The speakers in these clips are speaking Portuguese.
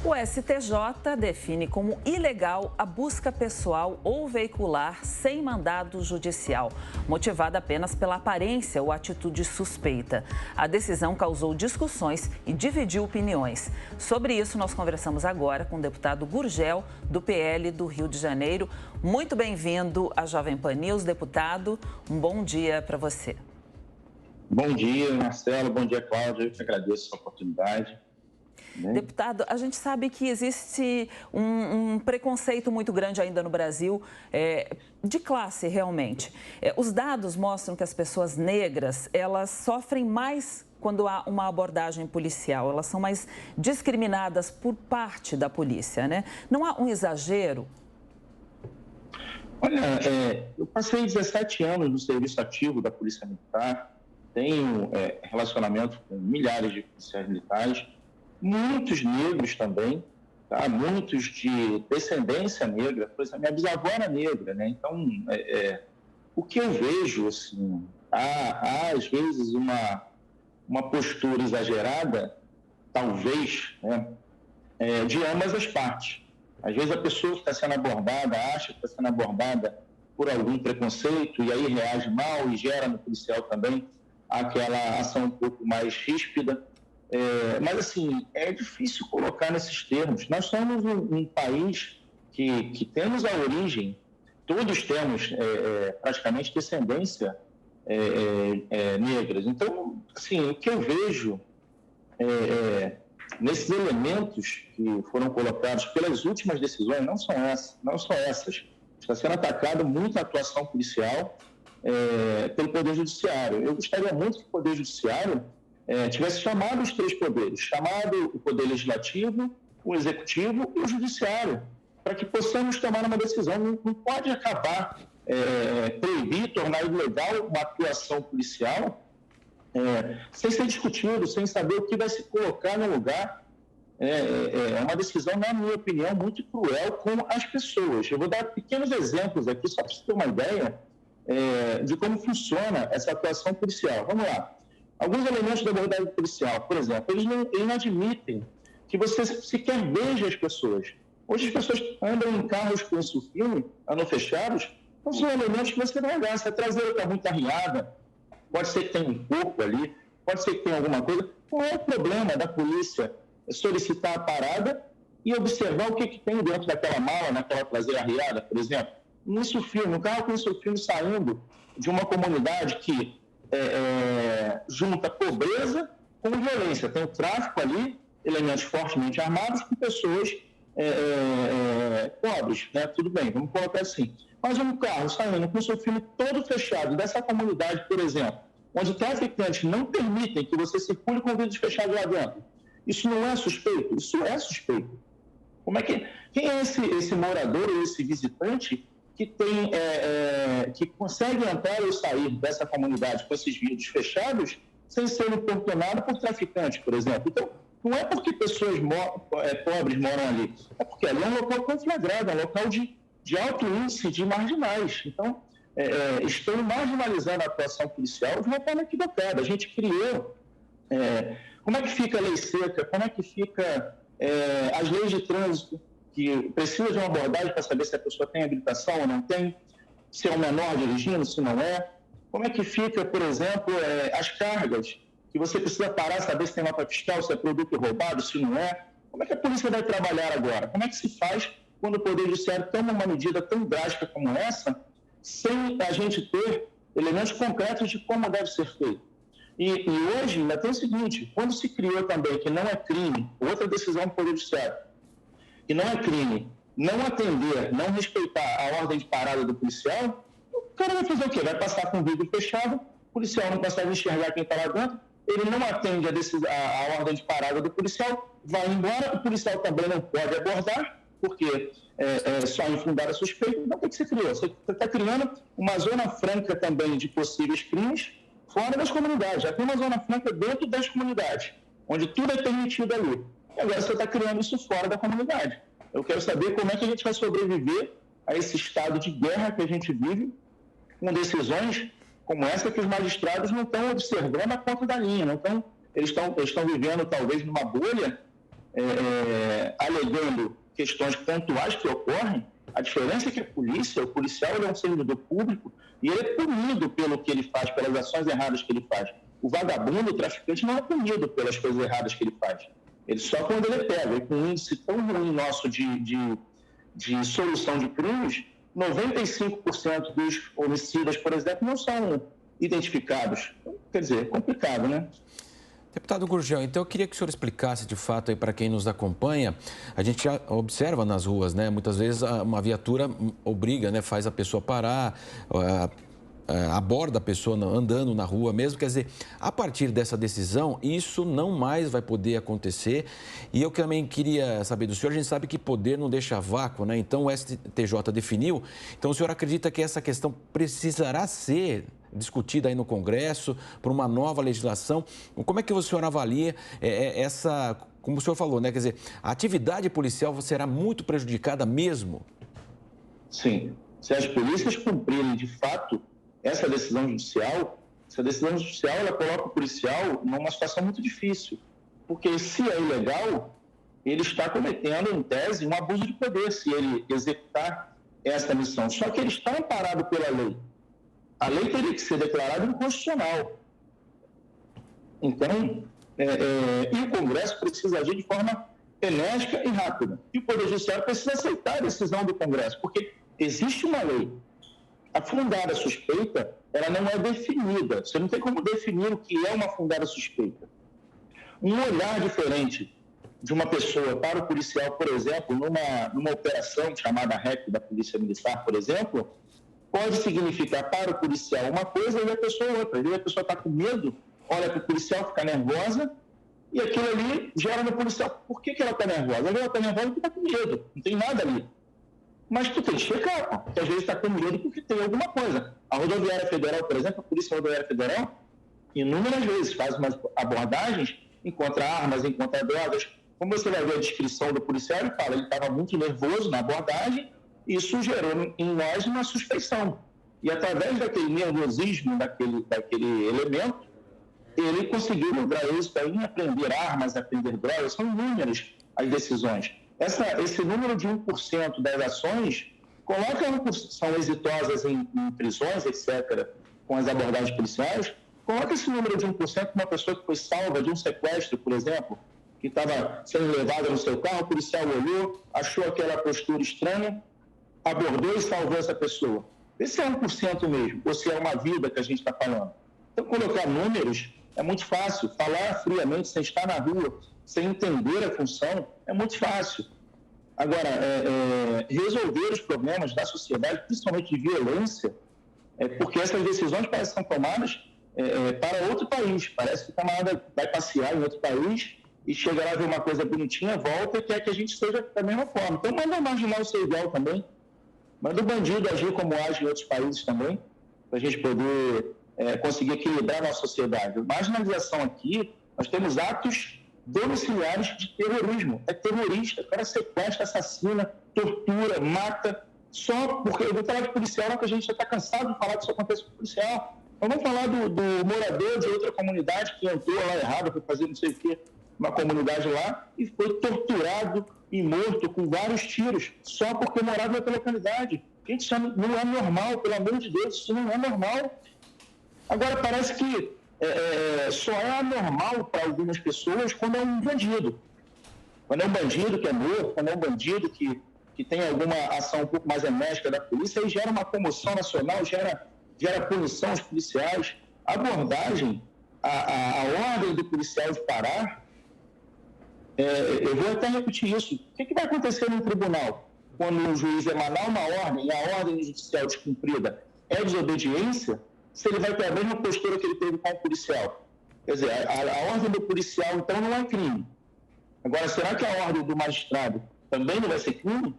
O STJ define como ilegal a busca pessoal ou veicular sem mandado judicial, motivada apenas pela aparência ou atitude suspeita. A decisão causou discussões e dividiu opiniões. Sobre isso, nós conversamos agora com o deputado Gurgel, do PL do Rio de Janeiro. Muito bem-vindo à Jovem Pan News, deputado. Um bom dia para você. Bom dia, Marcelo. Bom dia, Cláudia. Eu que agradeço a oportunidade. Deputado, a gente sabe que existe um preconceito muito grande ainda no Brasil, de classe realmente. Os dados mostram que as pessoas negras, elas sofrem mais quando há uma abordagem policial, elas são mais discriminadas por parte da polícia, né? Não há um exagero? Olha, eu passei 17 anos no serviço ativo da Polícia Militar, tenho relacionamento com milhares de policiais militares, muitos negros também, tá? Muitos de descendência negra, por exemplo, minha bisavó era negra, né? Então, o que eu vejo, assim, há às vezes uma postura exagerada, talvez, né? De ambas as partes. Às vezes a pessoa que está sendo abordada acha que está sendo abordada por algum preconceito e aí reage mal e gera no policial também aquela ação um pouco mais ríspida. Mas, assim, é difícil colocar nesses termos. Nós somos um país que temos a origem, todos temos praticamente descendência negras. Então, assim, o que eu vejo nesses elementos que foram colocados pelas últimas decisões, não só essas, está sendo atacada muito a atuação policial pelo Poder Judiciário. Eu gostaria muito que o Poder Judiciário tivesse chamado os três poderes, chamado o Poder Legislativo, o Executivo e o Judiciário, para que possamos tomar uma decisão. Não pode acabar, proibir, tornar ilegal uma atuação policial sem ser discutido, sem saber o que vai se colocar no lugar. É uma decisão, na minha opinião, muito cruel com as pessoas. Eu vou dar pequenos exemplos aqui, só para você ter uma ideia de como funciona essa atuação policial. Vamos lá. Alguns elementos da abordagem policial, por exemplo, eles não admitem que você sequer veja as pessoas. Hoje as pessoas andam em carros com isso filme, andam fechados, então são elementos que você não olhar. Se a traseira está muito arriada, pode ser que tenha um corpo ali, pode ser que tenha alguma coisa. Qual é o problema da polícia solicitar a parada e observar o que tem dentro daquela mala, naquela traseira arriada, por exemplo? Um carro com isso filme saindo de uma comunidade que junta pobreza com violência. Tem o tráfico ali, elementos fortemente armados com pessoas pobres, né? Tudo bem, vamos colocar assim. Mas um carro saindo com o seu filme todo fechado dessa comunidade, por exemplo, onde traficantes não permitem que você circule com vidros fechados lá dentro, isso não é suspeito? Isso é suspeito. Quem é esse morador ou esse visitante que consegue entrar ou sair dessa comunidade com esses vidros fechados sem ser importunado por traficantes, por exemplo? Então, não é porque pessoas pobres moram ali, é porque ali é um local conflagrado, é um local de alto índice de marginais. Então, estão marginalizando a atuação policial de uma forma equivocada. A gente criou... como é que fica a lei seca? Como é que fica as leis de trânsito, que precisa de uma abordagem para saber se a pessoa tem habilitação ou não tem, se é um menor dirigindo, se não é. Como é que fica, por exemplo, as cargas, que você precisa parar, saber se tem nota fiscal, se é produto roubado, se não é. Como é que a polícia vai trabalhar agora? Como é que se faz quando o Poder Judiciário toma uma medida tão drástica como essa, sem a gente ter elementos concretos de como deve ser feito? E hoje ainda tem o seguinte, quando se criou também que não é crime, outra decisão do Poder Judiciário, que não é crime não atender, não respeitar a ordem de parada do policial, o cara vai fazer o quê? Vai passar com o vidro fechado, o policial não consegue enxergar quem está lá dentro, ele não atende a ordem de parada do policial, vai embora, o policial também não pode abordar, porque só infundar a suspeita. Então, o que você criou? Você está criando uma zona franca também de possíveis crimes fora das comunidades. Já tem uma zona franca dentro das comunidades, onde tudo é permitido ali. E agora você está criando isso fora da comunidade. Eu quero saber como é que a gente vai sobreviver a esse estado de guerra que a gente vive, com decisões como essa que os magistrados não estão observando a ponta da linha, eles estão vivendo talvez numa bolha alegando questões pontuais que ocorrem, a diferença é que a polícia, o policial, ele é um servidor público e ele é punido pelo que ele faz, pelas ações erradas que ele faz. O vagabundo, o traficante, não é punido pelas coisas erradas que ele faz. Ele só quando ele pega. E com um índice tão ruim nosso de solução de crimes, 95% dos homicidas, por exemplo, não são identificados. Quer dizer, é complicado, né? Deputado Gurgel, então eu queria que o senhor explicasse de fato aí para quem nos acompanha. A gente já observa nas ruas, né? Muitas vezes uma viatura obriga, né? Faz a pessoa parar, aborda a pessoa andando na rua mesmo. Quer dizer, a partir dessa decisão, isso não mais vai poder acontecer. E eu também queria saber do senhor, a gente sabe que poder não deixa vácuo, né? Então o STJ definiu. Então o senhor acredita que essa questão precisará ser discutida aí no Congresso por uma nova legislação? Como é que o senhor avalia essa, como o senhor falou, né? Quer dizer, a atividade policial será muito prejudicada mesmo? Sim. Se as polícias cumprirem de fato essa decisão judicial ela coloca o policial numa situação muito difícil, porque se é ilegal, ele está cometendo, em tese, um abuso de poder, se ele executar essa missão. Só que ele está amparado pela lei. A lei teria que ser declarada inconstitucional. Então, e o Congresso precisa agir de forma enérgica e rápida. E o Poder Judiciário precisa aceitar a decisão do Congresso, porque existe uma lei. A fundada suspeita, ela não é definida. Você não tem como definir o que é uma fundada suspeita. Um olhar diferente de uma pessoa para o policial, por exemplo, numa operação chamada REP da Polícia Militar, por exemplo, pode significar para o policial uma coisa e a pessoa outra. E a pessoa está com medo, olha para o policial, fica nervosa, e aquilo ali gera no policial. Por que ela está nervosa? Ela está nervosa porque está com medo, não tem nada ali. Mas tu tem que checar, porque às vezes está com medo porque tem alguma coisa. A Rodoviária Federal, por exemplo, a Polícia Rodoviária Federal, inúmeras vezes faz umas abordagens, encontra armas, encontra drogas. Como você vai ver a descrição do policial, ele fala, ele estava muito nervoso na abordagem, e isso gerou em nós uma suspeição. E através daquele nervosismo, daquele elemento, ele conseguiu lograr êxito em apreender armas, apreender drogas. São inúmeras as decisões. Esse número de 1% das ações são exitosas em prisões, etc., com as abordagens policiais. Coloca esse número de 1% uma pessoa que foi salva de um sequestro, por exemplo, que estava sendo levada no seu carro, o policial olhou, achou aquela postura estranha, abordou e salvou essa pessoa. Esse é 1% mesmo, ou se é uma vida que a gente está falando. Então, colocar números é muito fácil. Falar friamente, sem estar na rua, sem entender a função, é muito fácil. Agora, resolver os problemas da sociedade, principalmente de violência, porque essas decisões parecem ser tomadas para outro país. Parece que o camarada vai passear em outro país e chega lá, ver uma coisa bonitinha, volta e quer que a gente esteja da mesma forma. Então, manda marginal ser igual também. Manda o bandido agir como age em outros países também, para a gente poder conseguir equilibrar a nossa sociedade. Marginalização aqui, nós temos atos domiciliares de terrorismo. É terrorista, o cara sequestra, assassina, tortura, mata, só porque eu vou falar de policial, que a gente já está cansado de falar que isso acontece com policial. Vamos falar do morador de outra comunidade que entrou lá errado, foi fazer não sei o quê, uma comunidade lá, e foi torturado e morto com vários tiros, só porque morava naquela localidade. Gente, isso não é normal, pelo amor de Deus, isso não é normal. Agora, parece que só é anormal para algumas pessoas quando é um bandido. Quando é um bandido que é morto, quando é um bandido que tem alguma ação um pouco mais enérgica da polícia, aí gera uma comoção nacional, gera punição aos policiais. A abordagem, a ordem do policial de parar, eu vou até repetir isso. O que vai acontecer no tribunal? Quando o juiz emanar uma ordem e a ordem judicial descumprida é desobediência, se ele vai ter a mesma postura que ele teve com o policial. Quer dizer, a ordem do policial, então, não é crime. Agora, será que a ordem do magistrado também não vai ser crime?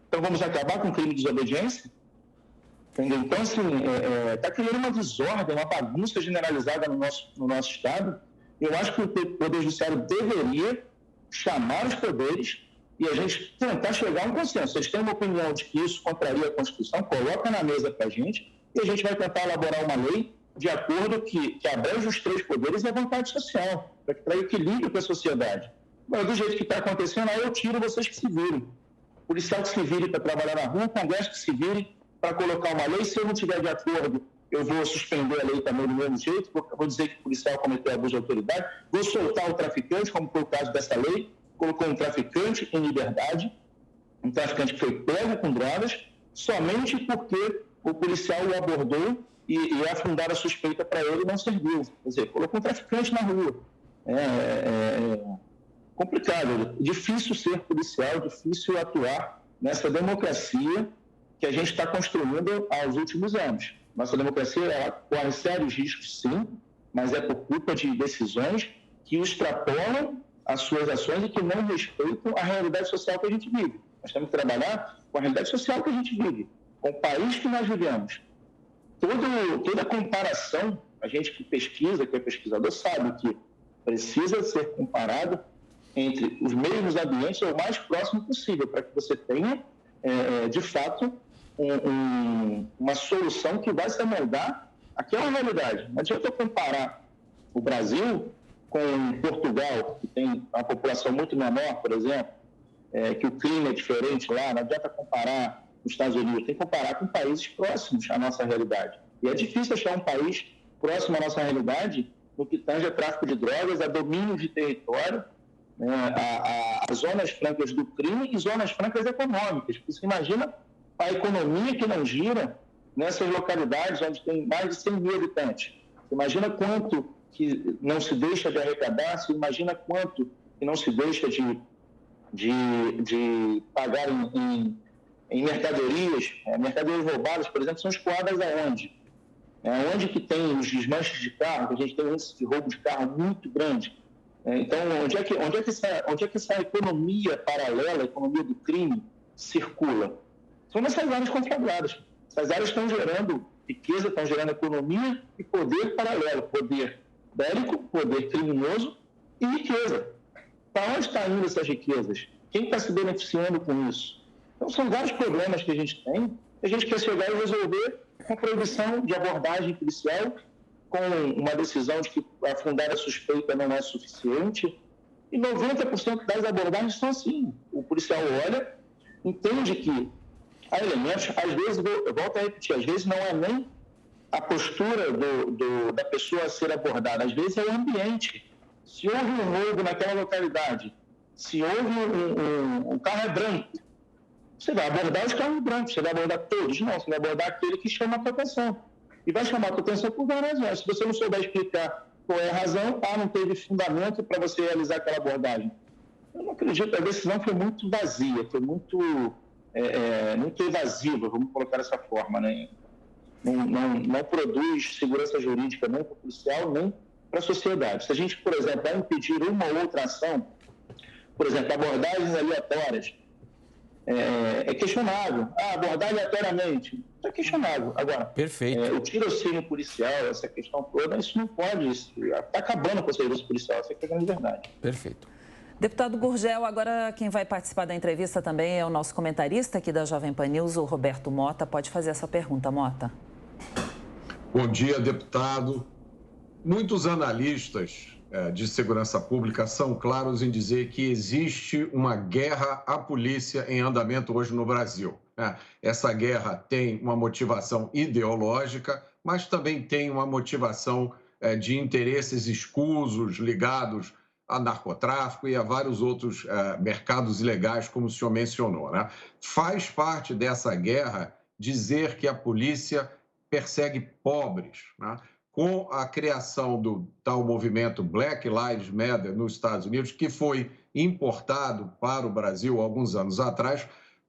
Então, vamos acabar com o crime de desobediência? Entendeu? Então, assim, está criando uma desordem, uma bagunça generalizada no nosso Estado. Eu acho que o Poder Judiciário deveria chamar os poderes e a gente tentar chegar a um consenso. Vocês têm uma opinião de que isso contraria a Constituição, coloca na mesa para a gente e a gente vai tentar elaborar uma lei de acordo que abrange os três poderes e a vontade social, para equilíbrio com a sociedade. Mas do jeito que está acontecendo, aí eu tiro vocês que se virem. Policial que se vire para trabalhar na rua, Congresso que se vire para colocar uma lei. Se eu não estiver de acordo, eu vou suspender a lei também do mesmo jeito, vou dizer que o policial cometeu abuso de autoridade, vou soltar o traficante, como foi o caso dessa lei, colocou um traficante em liberdade, um traficante que foi pego com drogas, somente porque o policial o abordou e afundaram a suspeita para ele não serviu. Quer dizer, colocou um traficante na rua. Complicado, difícil ser policial, difícil atuar nessa democracia que a gente está construindo aos últimos anos. Nossa democracia ela corre sérios riscos, sim, mas é por culpa de decisões que extrapolam as suas ações e que não respeitam a realidade social que a gente vive. Nós temos que trabalhar com a realidade social que a gente vive, com o país que nós vivemos. Toda comparação, a gente que pesquisa, que é pesquisador, sabe que precisa ser comparado entre os mesmos ambientes ou o mais próximo possível, para que você tenha, de fato, uma solução que vai se amoldar àquela realidade. Não adianta eu comparar o Brasil com Portugal, que tem uma população muito menor, por exemplo, que o clima é diferente lá, não adianta comparar os Estados Unidos, tem que comparar com países próximos à nossa realidade. E é difícil achar um país próximo à nossa realidade no que tange a tráfico de drogas, a domínio de território, a zonas francas do crime e zonas francas econômicas. Você imagina a economia que não gira nessas localidades onde tem mais de 100 mil habitantes. Você imagina quanto que não se deixa de arrecadar, você imagina quanto que não se deixa de pagar em mercadorias. Mercadorias roubadas, por exemplo, são escoadas aonde? Onde que tem os desmanches de carro, que a gente tem um índice de roubo de carro muito grande. Então, onde é que essa economia paralela, a economia do crime, circula? São nessas áreas conflagradas. Essas áreas estão gerando riqueza, estão gerando economia e poder paralelo, poder bélico, poder criminoso e riqueza. Para onde estão indo essas riquezas? Quem está se beneficiando com isso? Então, são vários problemas que a gente tem, que a gente quer chegar e resolver com proibição de abordagem policial, com uma decisão de que afundar a suspeita não é suficiente. E 90% das abordagens são assim. O policial olha, entende que há elementos, às vezes, eu volto a repetir, às vezes não é nem a postura da pessoa a ser abordada, às vezes é o ambiente. Se houve um roubo naquela localidade, se houve um carro é branco, você vai abordar os carros brancos, você vai abordar todos? Não, você vai abordar aquele que chama a tua atenção. E vai chamar a tua atenção por várias razões. Se você não souber explicar qual é a razão, não teve fundamento para você realizar aquela abordagem. Eu não acredito, a decisão foi muito vazia, foi muito evasiva, vamos colocar dessa forma, né? Não produz segurança jurídica nem para o policial, nem para a sociedade. Se a gente, por exemplo, vai impedir uma ou outra ação, por exemplo, abordagens aleatórias, é questionável. Abordar aleatoriamente, é questionável. Agora, perfeito. O tirocínio policial, essa questão toda, isso não pode, está acabando com o serviço policial, essa é a grande verdade. Perfeito. Deputado Gurgel, agora quem vai participar da entrevista também é o nosso comentarista aqui da Jovem Pan News, o Roberto Mota. Pode fazer essa pergunta, Mota. Bom dia, deputado. Muitos analistas de segurança pública são claros em dizer que existe uma guerra à polícia em andamento hoje no Brasil. Essa guerra tem uma motivação ideológica, mas também tem uma motivação de interesses escusos ligados a narcotráfico e a vários outros mercados ilegais, como o senhor mencionou, né? Faz parte dessa guerra dizer que a polícia persegue pobres, né? Com a criação do tal movimento Black Lives Matter nos Estados Unidos, que foi importado para o Brasil alguns anos atrás,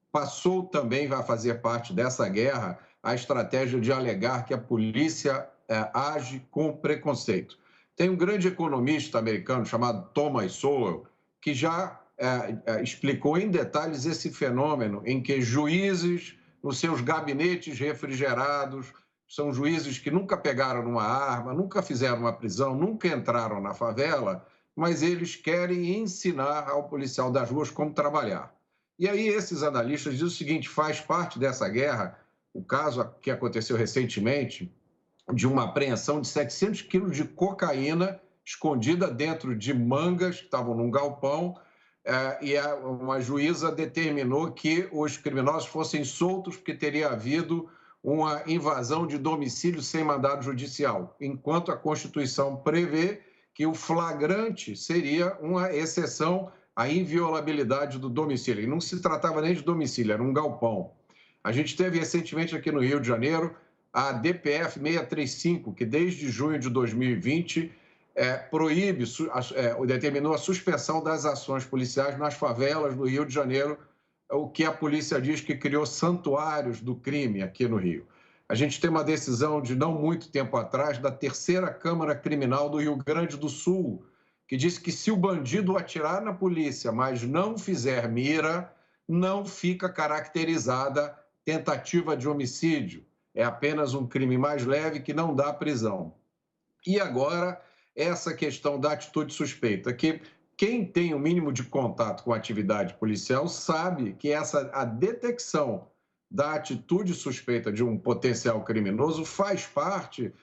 passou também a fazer parte dessa guerra a estratégia de alegar que a polícia age com preconceito. Tem um grande economista americano chamado Thomas Sowell, que já explicou em detalhes esse fenômeno em que juízes, nos seus gabinetes refrigerados, são juízes que nunca pegaram numa arma, nunca fizeram uma prisão, nunca entraram na favela, mas eles querem ensinar ao policial das ruas como trabalhar. E aí esses analistas dizem o seguinte, faz parte dessa guerra, o caso que aconteceu recentemente, de uma apreensão de 700 quilos de cocaína escondida dentro de mangas que estavam num galpão, uma juíza determinou que os criminosos fossem soltos porque teria havido uma invasão de domicílio sem mandado judicial, enquanto a Constituição prevê que o flagrante seria uma exceção à inviolabilidade do domicílio. E não se tratava nem de domicílio, era um galpão. A gente teve recentemente aqui no Rio de Janeiro a DPF 635, que desde junho de 2020 determinou a suspensão das ações policiais nas favelas do Rio de Janeiro, o que a polícia diz que criou santuários do crime aqui no Rio. A gente tem uma decisão de não muito tempo atrás da terceira Câmara Criminal do Rio Grande do Sul, que diz que se o bandido atirar na polícia, mas não fizer mira, não fica caracterizada tentativa de homicídio. É apenas um crime mais leve que não dá prisão. E agora, essa questão da atitude suspeita, que quem tem o mínimo de contato com a atividade policial sabe que a detecção da atitude suspeita de um potencial criminoso faz parte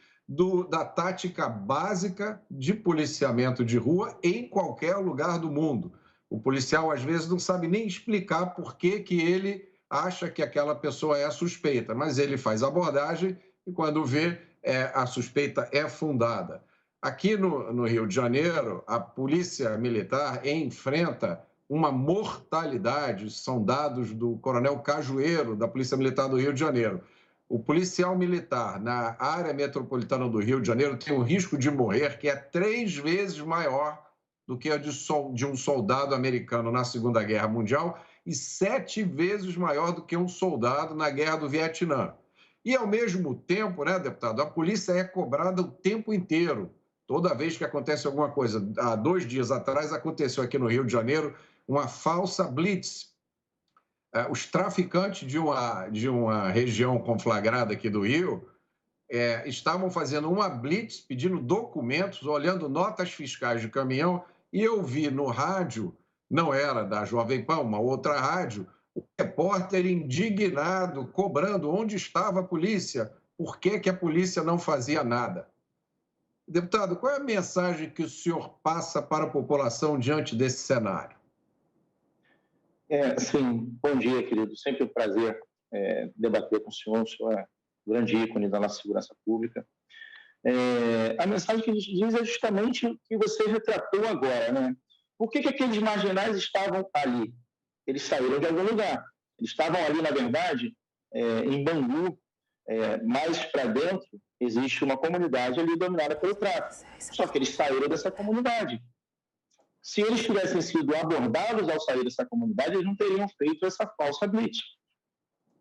da tática básica de policiamento de rua em qualquer lugar do mundo. O policial, às vezes, não sabe nem explicar por que ele acha que aquela pessoa é suspeita, mas ele faz a abordagem e, quando vê, a suspeita é fundada. Aqui no Rio de Janeiro, a Polícia Militar enfrenta uma mortalidade, são dados do Coronel Cajueiro, da Polícia Militar do Rio de Janeiro. O policial militar na área metropolitana do Rio de Janeiro tem um risco de morrer que é 3 vezes maior do que a de um soldado americano na Segunda Guerra Mundial e 7 vezes maior do que um soldado na Guerra do Vietnã. E, ao mesmo tempo, né, deputado, a polícia é cobrada o tempo inteiro. Toda vez que acontece alguma coisa, há 2 dias atrás aconteceu aqui no Rio de Janeiro uma falsa blitz. Os traficantes de uma região conflagrada aqui do Rio estavam fazendo uma blitz, pedindo documentos, olhando notas fiscais de caminhão, e eu vi no rádio, não era da Jovem Pan, uma outra rádio, o repórter indignado, cobrando onde estava a polícia, por que a polícia não fazia nada. Deputado, qual é a mensagem que o senhor passa para a população diante desse cenário? Sim, bom dia, querido. Sempre um prazer debater com o senhor é um grande ícone da nossa segurança pública. A mensagem que a gente diz é justamente o que você retratou agora, né? Por que aqueles marginais estavam ali? Eles saíram de algum lugar. Eles estavam ali, na verdade, em Bangu, mais para dentro, existe uma comunidade ali dominada pelo tráfico. Só que eles saíram dessa comunidade. Se eles tivessem sido abordados ao sair dessa comunidade, eles não teriam feito essa falsa blitz.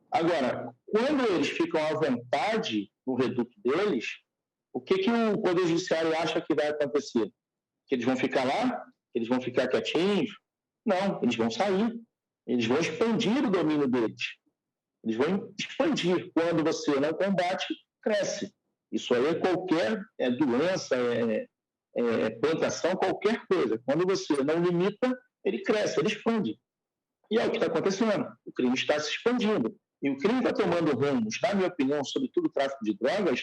Agora, quando eles ficam à vontade no reduto deles, o que o Poder Judiciário acha que vai acontecer? Que eles vão ficar lá? Que eles vão ficar quietinhos? Não, eles vão sair. Eles vão expandir o domínio deles. Eles vão expandir. Quando você não combate, cresce. Isso aí é qualquer doença, plantação, qualquer coisa. Quando você não limita, ele cresce, ele expande. E é o que está acontecendo. O crime está se expandindo. E o crime está tomando rumos, na minha opinião, sobretudo o tráfico de drogas.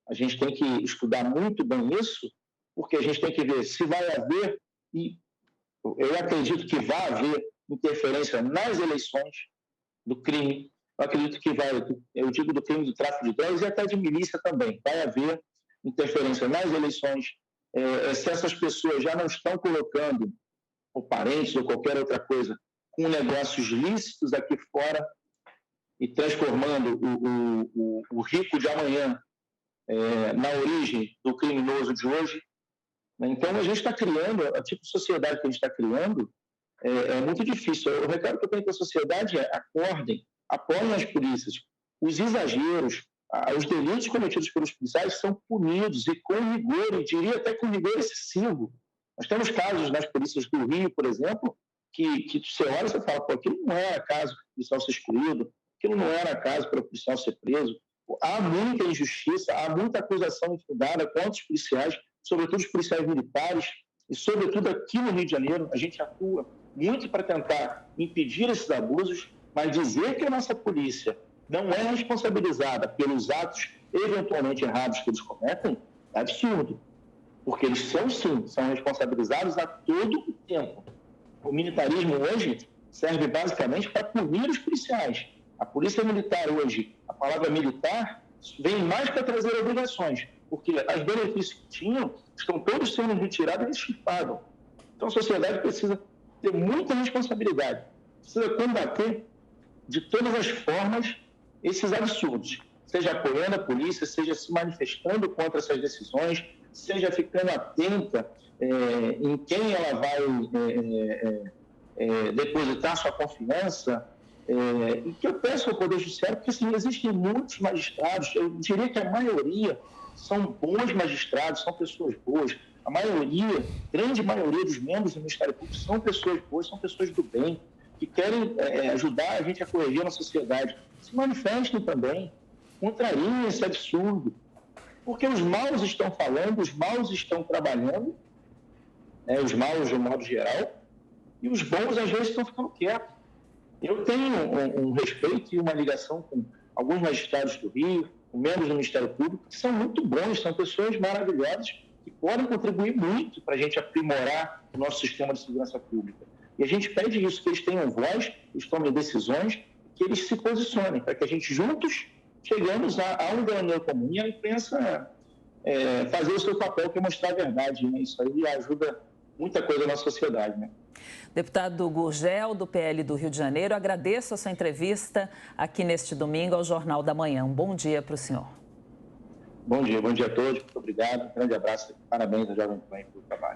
A gente tem que estudar muito bem isso, porque a gente tem que ver se vai haver, e eu acredito que vai haver interferência nas eleições do crime. Eu acredito que eu digo do crime do tráfico de drogas e até de milícia também. Vai haver interferência nas eleições. Se essas pessoas já não estão colocando ou parentes ou qualquer outra coisa com negócios lícitos aqui fora e transformando o rico de amanhã na origem do criminoso de hoje. Então, a gente está criando, a tipo de sociedade que a gente está criando é muito difícil. O recado que eu tenho para a sociedade é: acordem, apoiem as polícias. Os exageros, os delitos cometidos pelos policiais são punidos e com rigor, eu diria até com rigor excessivo. Nós temos casos nas polícias do Rio, por exemplo, que você olha e você fala: pô, aquilo não era caso para o policial ser excluído, aquilo não era caso para o policial ser preso. Há muita injustiça, há muita acusação infundada contra os policiais, sobretudo os policiais militares, e sobretudo aqui no Rio de Janeiro, a gente atua muito para tentar impedir esses abusos, mas dizer que a nossa polícia não é responsabilizada pelos atos eventualmente errados que eles cometem é absurdo, porque eles são, sim, são responsabilizados a todo o tempo. O militarismo hoje serve basicamente para punir os policiais. A polícia militar hoje, a palavra militar, vem mais para trazer obrigações, porque os benefícios que tinham estão todos sendo retirados e extirpados. Então a sociedade precisa ter muita responsabilidade, precisa combater de todas as formas esses absurdos, seja apoiando a polícia, seja se manifestando contra essas decisões, seja ficando atenta em quem ela vai depositar sua confiança. E que eu peço ao Poder Judiciário, porque assim, existem muitos magistrados, eu diria que a maioria são bons magistrados, são pessoas boas. A maioria, grande maioria dos membros do Ministério Público são pessoas boas, são pessoas do bem, que querem ajudar a gente a corrigir na sociedade. Se manifestem também, contrariem esse absurdo, porque os maus estão falando, os maus estão trabalhando, os maus de um modo geral, e os bons às vezes estão ficando quietos. Eu tenho um respeito e uma ligação com alguns magistrados do Rio, com membros do Ministério Público, que são muito bons, são pessoas maravilhosas, que podem contribuir muito para a gente aprimorar o nosso sistema de segurança pública. E a gente pede isso, que eles tenham voz, eles tomem decisões, que eles se posicionem, para que a gente juntos cheguemos a um denominador comum e a imprensa fazer o seu papel, que é mostrar a verdade. Né? Isso aí ajuda muita coisa na sociedade, né? Deputado Gurgel, do PL do Rio de Janeiro, agradeço a sua entrevista aqui neste domingo ao Jornal da Manhã. Um bom dia para o senhor. Bom dia a todos, muito obrigado, um grande abraço, parabéns à Jovem Pan pelo trabalho.